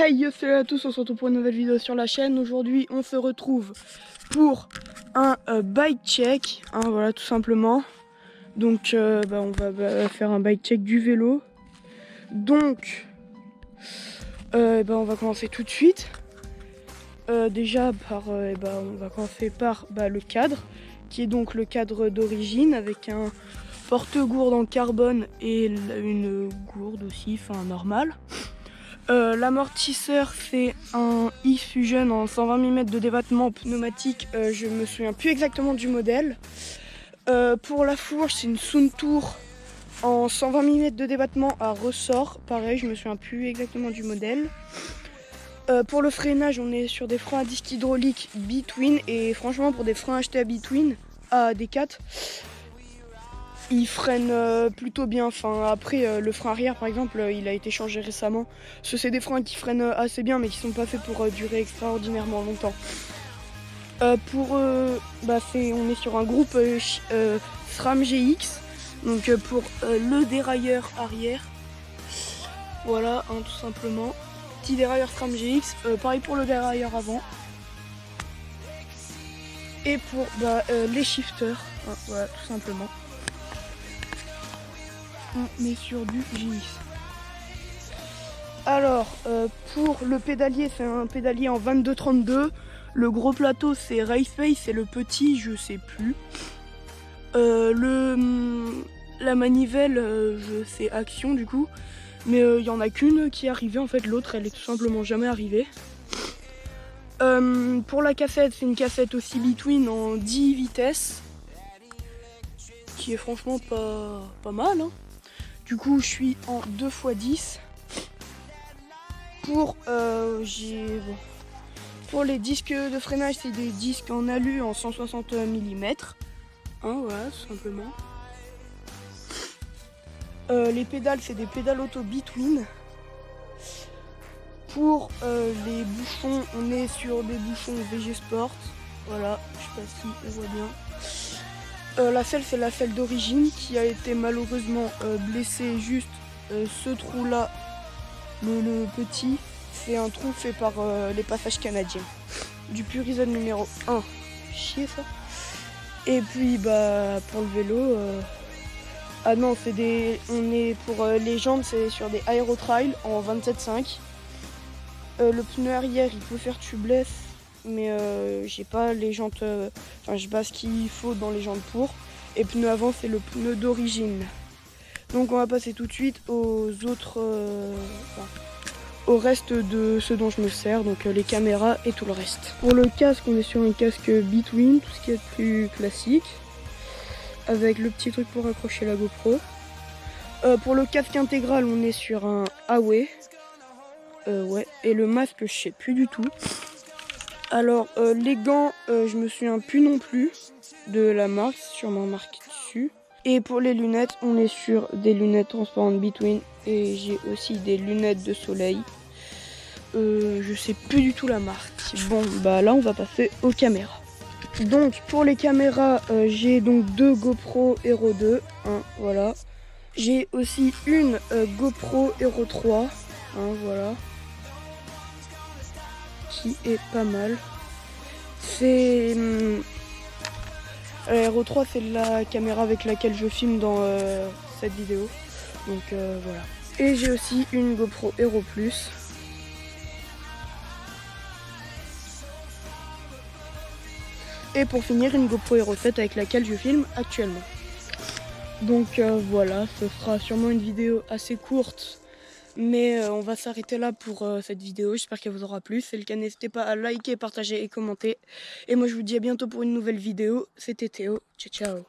Hey yo, salut à tous, on se retrouve pour une nouvelle vidéo sur la chaîne. Aujourd'hui on se retrouve pour un bike check, hein, voilà tout simplement. Donc on va faire un bike check du vélo. Donc on va commencer tout de suite. Déjà par, on va commencer par le cadre, qui est donc le cadre d'origine avec un porte-gourde en carbone et une gourde aussi, enfin normale. L'amortisseur c'est un E-Fusion en 120 mm de débattement pneumatique, je me souviens plus exactement du modèle. Pour la fourche c'est une Suntour en 120 mm de débattement à ressort, pareil je me souviens plus exactement du modèle. Pour le freinage on est sur des freins à disque hydraulique Between, et franchement pour des freins achetés à Between, à D4, il freine plutôt bien. Enfin, après, le frein arrière, par exemple, il a été changé récemment. C'est des freins qui freinent assez bien, mais qui sont pas faits pour durer extraordinairement longtemps. On est sur un groupe SRAM GX, donc pour le dérailleur arrière. Voilà, hein, tout simplement. Petit dérailleur SRAM GX, pareil pour le dérailleur avant. Et pour les shifters, hein, voilà, tout simplement. On est sur du GX. Alors, pour le pédalier, c'est un pédalier en 22-32. Le gros plateau, c'est Racepace, et le petit, je sais plus. La manivelle, c'est Action du coup. Mais il n'y en a qu'une qui est arrivée, en fait, l'autre, elle est tout simplement jamais arrivée. Pour la cassette, c'est une cassette aussi Between en 10 vitesses. Qui est franchement pas mal, hein. Du coup, je suis en 2x10. Pour les disques de freinage, c'est des disques en alu en 160 mm. Hein, voilà, tout simplement. Les pédales, c'est des pédales auto Between. Pour les bouchons, on est sur des bouchons VG Sport. Voilà, je sais pas si on voit bien. La selle, c'est la selle d'origine qui a été malheureusement blessée. Juste ce trou là, le petit, c'est un trou fait par les passages canadiens du Purisol numéro 1. Chier ça. Et puis pour le vélo, ah non, on est pour les jantes, c'est sur des Aerotrail en 27,5. Le pneu arrière il peut faire tubeless, mais j'ai pas les jantes, j'ai pas ce qu'il faut dans les jantes pour. Et pneu avant c'est le pneu d'origine. Donc on va passer tout de suite aux autres, au reste de ce dont je me sers, donc les caméras et tout le reste. Pour le casque, on est sur un casque Between, tout ce qui est plus classique, avec le petit truc pour accrocher la GoPro. Pour le casque intégral, on est sur un Huawei. Ouais, et le masque, je sais plus du tout. Alors, les gants, je me souviens plus non plus de la marque, sûrement marqué dessus. Et pour les lunettes, on est sur des lunettes transparentes Between, et j'ai aussi des lunettes de soleil. Je sais plus du tout la marque. Bon, là on va passer aux caméras. Donc pour les caméras, j'ai donc deux GoPro Hero 2, hein, voilà. J'ai aussi une GoPro Hero 3, hein, voilà, qui est pas mal. C'est Hero 3, c'est la caméra avec laquelle je filme dans cette vidéo. Donc voilà. Et j'ai aussi une GoPro Hero Plus. Et pour finir, une GoPro Hero 7 avec laquelle je filme actuellement. Donc voilà, ce sera sûrement une vidéo assez courte, mais on va s'arrêter là pour cette vidéo. J'espère qu'elle vous aura plu. Si c'est le cas, n'hésitez pas à liker, partager et commenter. Et moi je vous dis à bientôt pour une nouvelle vidéo. C'était Théo, ciao ciao.